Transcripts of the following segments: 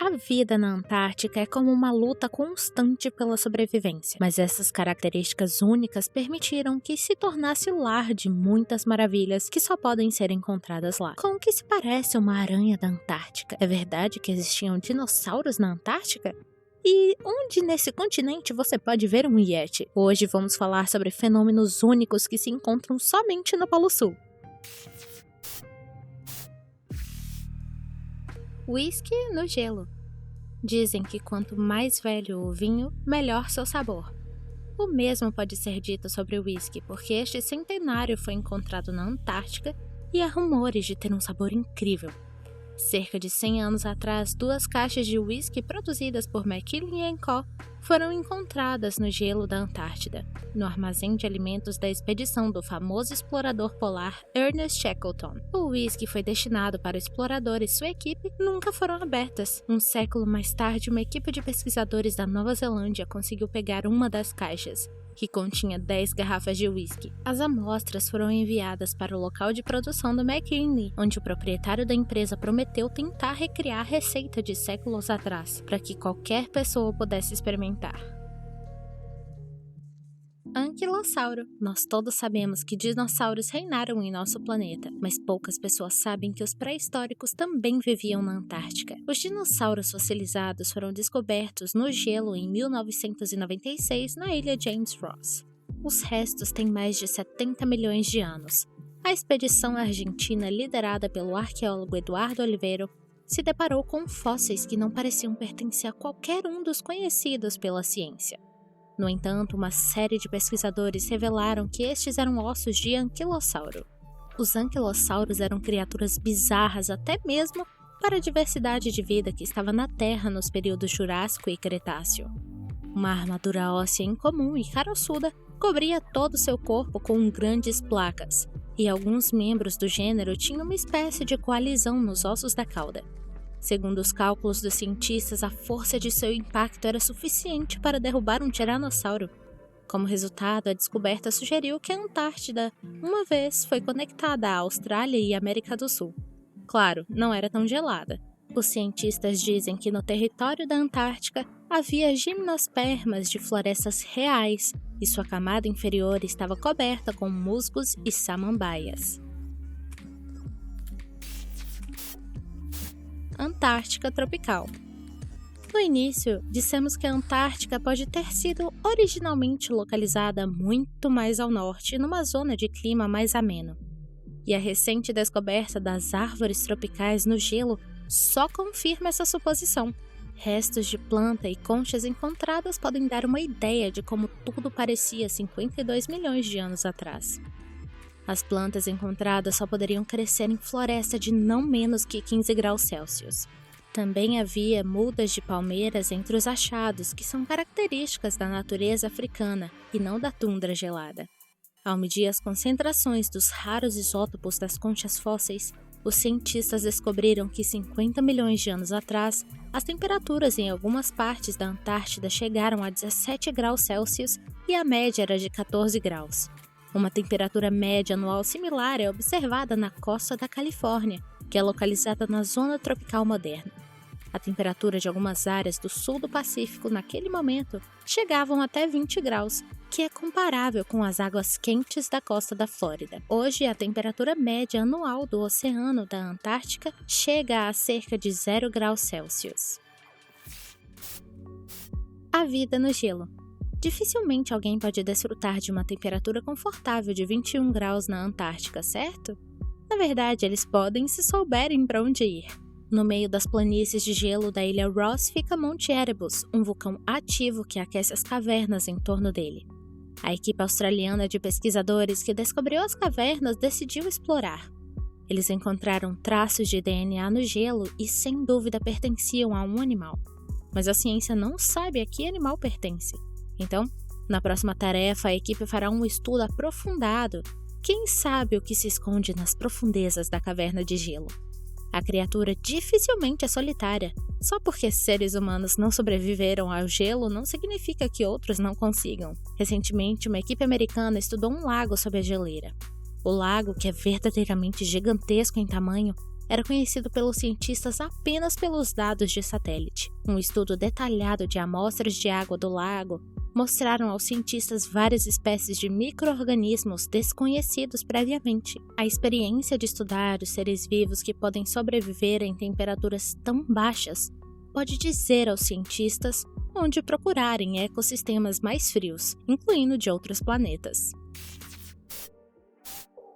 A vida na Antártica é como uma luta constante pela sobrevivência, mas essas características únicas permitiram que se tornasse o lar de muitas maravilhas que só podem ser encontradas lá. Com o que se parece uma aranha da Antártica? É verdade que existiam dinossauros na Antártica? E onde nesse continente você pode ver um Yeti? Hoje vamos falar sobre fenômenos únicos que se encontram somente no Polo Sul. Whisky no gelo. Dizem que quanto mais velho o vinho, melhor seu sabor. O mesmo pode ser dito sobre o whisky, porque este centenário foi encontrado na Antártica e há rumores de ter um sabor incrível. Cerca de 100 anos atrás, 2 caixas de whisky produzidas por Macmillan & Co. foram encontradas no gelo da Antártida, no armazém de alimentos da expedição do famoso explorador polar Ernest Shackleton. O whisky foi destinado para o explorador e sua equipe nunca foram abertas. Um século mais tarde, uma equipe de pesquisadores da Nova Zelândia conseguiu pegar uma das caixas, que continha 10 garrafas de whisky. As amostras foram enviadas para o local de produção do McKinley, onde o proprietário da empresa prometeu tentar recriar a receita de séculos atrás, para que qualquer pessoa pudesse experimentar. Anquilossauro. Nós todos sabemos que dinossauros reinaram em nosso planeta, mas poucas pessoas sabem que os pré-históricos também viviam na Antártica. Os dinossauros fossilizados foram descobertos no gelo em 1996 na ilha James Ross. Os restos têm mais de 70 milhões de anos. A expedição argentina, liderada pelo arqueólogo Eduardo Oliveira, se deparou com fósseis que não pareciam pertencer a qualquer um dos conhecidos pela ciência. No entanto, uma série de pesquisadores revelaram que estes eram ossos de anquilossauro. Os anquilossauros eram criaturas bizarras até mesmo para a diversidade de vida que estava na Terra nos períodos Jurássico e Cretáceo. Uma armadura óssea incomum e caroçuda cobria todo o seu corpo com grandes placas, e alguns membros do gênero tinham uma espécie de coalizão nos ossos da cauda. Segundo os cálculos dos cientistas, a força de seu impacto era suficiente para derrubar um tiranossauro. Como resultado, a descoberta sugeriu que a Antártida, uma vez, foi conectada à Austrália e América do Sul. Claro, não era tão gelada. Os cientistas dizem que no território da Antártica havia gimnospermas de florestas reais e sua camada inferior estava coberta com musgos e samambaias. Antártica tropical. No início, dissemos que a Antártica pode ter sido originalmente localizada muito mais ao norte, numa zona de clima mais ameno. E a recente descoberta das árvores tropicais no gelo só confirma essa suposição. Restos de planta e conchas encontradas podem dar uma ideia de como tudo parecia 52 milhões de anos atrás. As plantas encontradas só poderiam crescer em floresta de não menos que 15 graus Celsius. Também havia mudas de palmeiras entre os achados, que são características da natureza africana e não da tundra gelada. Ao medir as concentrações dos raros isótopos das conchas fósseis, os cientistas descobriram que 50 milhões de anos atrás, as temperaturas em algumas partes da Antártida chegaram a 17 graus Celsius e a média era de 14 graus. Uma temperatura média anual similar é observada na costa da Califórnia, que é localizada na zona tropical moderna. A temperatura de algumas áreas do sul do Pacífico naquele momento chegavam até 20 graus, que é comparável com as águas quentes da costa da Flórida. Hoje, a temperatura média anual do oceano da Antártica chega a cerca de 0 graus Celsius. A vida no gelo. Dificilmente alguém pode desfrutar de uma temperatura confortável de 21 graus na Antártica, certo? Na verdade, eles podem se souberem para onde ir. No meio das planícies de gelo da ilha Ross fica Monte Erebus, um vulcão ativo que aquece as cavernas em torno dele. A equipe australiana de pesquisadores que descobriu as cavernas decidiu explorar. Eles encontraram traços de DNA no gelo e, sem dúvida, pertenciam a um animal. Mas a ciência não sabe a que animal pertence. Então, na próxima tarefa, a equipe fará um estudo aprofundado. Quem sabe o que se esconde nas profundezas da caverna de gelo? A criatura dificilmente é solitária. Só porque seres humanos não sobreviveram ao gelo não significa que outros não consigam. Recentemente, uma equipe americana estudou um lago sob a geleira. O lago, que é verdadeiramente gigantesco em tamanho, era conhecido pelos cientistas apenas pelos dados de satélite. Um estudo detalhado de amostras de água do lago mostraram aos cientistas várias espécies de micro-organismos desconhecidos previamente. A experiência de estudar os seres vivos que podem sobreviver em temperaturas tão baixas pode dizer aos cientistas onde procurar em ecossistemas mais frios, incluindo de outros planetas.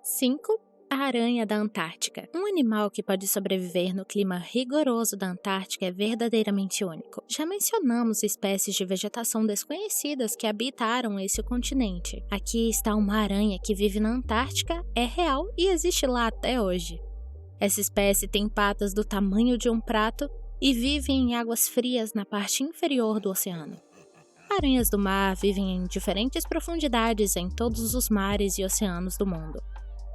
5. A aranha da Antártica. Um animal que pode sobreviver no clima rigoroso da Antártica é verdadeiramente único. Já mencionamos espécies de vegetação desconhecidas que habitaram esse continente. Aqui está uma aranha que vive na Antártica, é real e existe lá até hoje. Essa espécie tem patas do tamanho de um prato e vive em águas frias na parte inferior do oceano. Aranhas do mar vivem em diferentes profundidades em todos os mares e oceanos do mundo.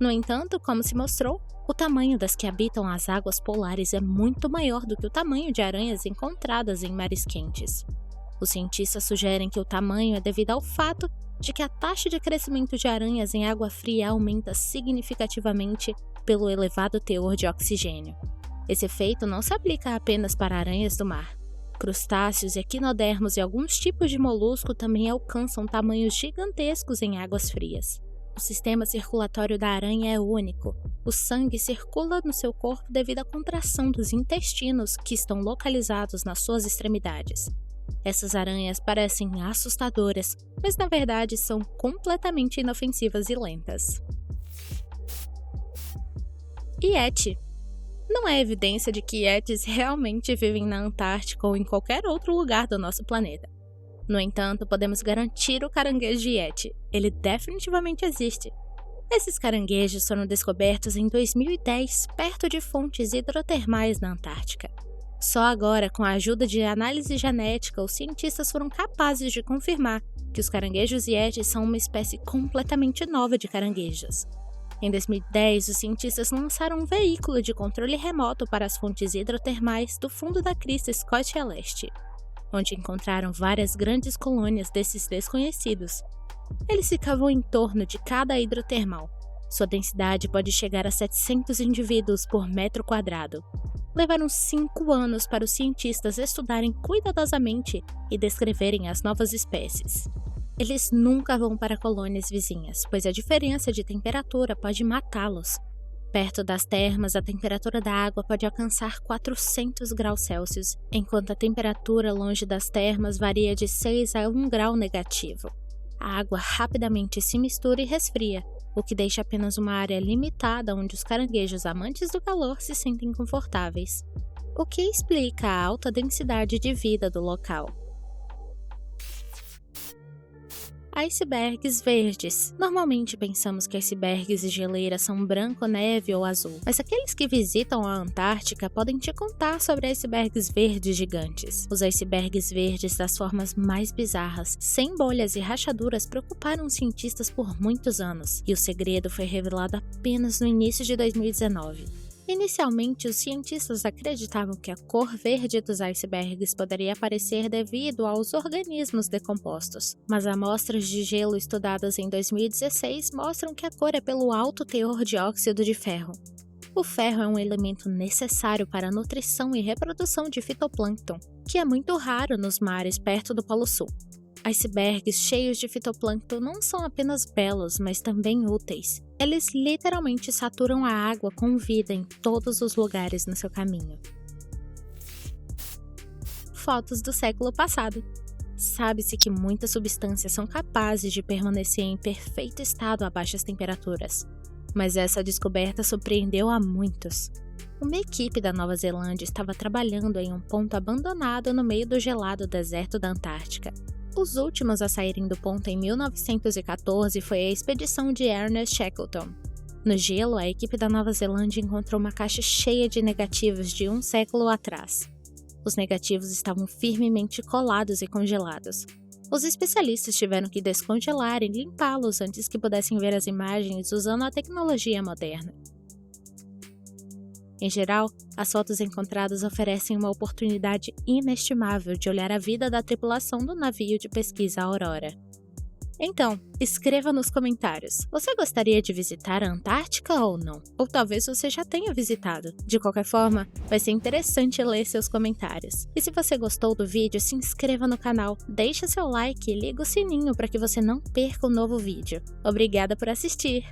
No entanto, como se mostrou, o tamanho das que habitam as águas polares é muito maior do que o tamanho de aranhas encontradas em mares quentes. Os cientistas sugerem que o tamanho é devido ao fato de que a taxa de crescimento de aranhas em água fria aumenta significativamente pelo elevado teor de oxigênio. Esse efeito não se aplica apenas para aranhas do mar. Crustáceos, equinodermos e alguns tipos de molusco também alcançam tamanhos gigantescos em águas frias. O sistema circulatório da aranha é único. O sangue circula no seu corpo devido à contração dos intestinos que estão localizados nas suas extremidades. Essas aranhas parecem assustadoras, mas na verdade são completamente inofensivas e lentas. Yeti. Não há evidência de que Yetis realmente vivem na Antártica ou em qualquer outro lugar do nosso planeta. No entanto, podemos garantir o caranguejo Yeti. Ele definitivamente existe. Esses caranguejos foram descobertos em 2010, perto de fontes hidrotermais na Antártica. Só agora, com a ajuda de análise genética, os cientistas foram capazes de confirmar que os caranguejos Yeti são uma espécie completamente nova de caranguejos. Em 2010, os cientistas lançaram um veículo de controle remoto para as fontes hidrotermais do fundo da crista Escócia Leste, onde encontraram várias grandes colônias desses desconhecidos. Eles ficavam em torno de cada hidrotermal. Sua densidade pode chegar a 700 indivíduos por metro quadrado. Levaram 5 anos para os cientistas estudarem cuidadosamente e descreverem as novas espécies. Eles nunca vão para colônias vizinhas, pois a diferença de temperatura pode matá-los. Perto das termas, a temperatura da água pode alcançar 400 graus Celsius, enquanto a temperatura longe das termas varia de 6 a 1 grau negativo. A água rapidamente se mistura e resfria, o que deixa apenas uma área limitada onde os caranguejos amantes do calor se sentem confortáveis, o que explica a alta densidade de vida do local. Icebergs verdes. Normalmente pensamos que icebergs e geleiras são branco, neve ou azul, mas aqueles que visitam a Antártica podem te contar sobre icebergs verdes gigantes. Os icebergs verdes das formas mais bizarras, sem bolhas e rachaduras, preocuparam os cientistas por muitos anos, e o segredo foi revelado apenas no início de 2019. Inicialmente, os cientistas acreditavam que a cor verde dos icebergs poderia aparecer devido aos organismos decompostos, mas amostras de gelo estudadas em 2016 mostram que a cor é pelo alto teor de óxido de ferro. O ferro é um elemento necessário para a nutrição e reprodução de fitoplâncton, que é muito raro nos mares perto do Polo Sul. Icebergs cheios de fitoplâncton não são apenas belos, mas também úteis. Eles literalmente saturam a água com vida em todos os lugares no seu caminho. Fotos do século passado. Sabe-se que muitas substâncias são capazes de permanecer em perfeito estado a baixas temperaturas, mas essa descoberta surpreendeu a muitos. Uma equipe da Nova Zelândia estava trabalhando em um ponto abandonado no meio do gelado deserto da Antártica. Os últimos a saírem do ponto em 1914 foi a expedição de Ernest Shackleton. No gelo, a equipe da Nova Zelândia encontrou uma caixa cheia de negativos de um século atrás. Os negativos estavam firmemente colados e congelados. Os especialistas tiveram que descongelar e limpá-los antes que pudessem ver as imagens usando a tecnologia moderna. Em geral, as fotos encontradas oferecem uma oportunidade inestimável de olhar a vida da tripulação do navio de pesquisa Aurora. Então, escreva nos comentários. Você gostaria de visitar a Antártica ou não? Ou talvez você já tenha visitado. De qualquer forma, vai ser interessante ler seus comentários. E se você gostou do vídeo, se inscreva no canal, deixe seu like e liga o sininho para que você não perca um novo vídeo. Obrigada por assistir!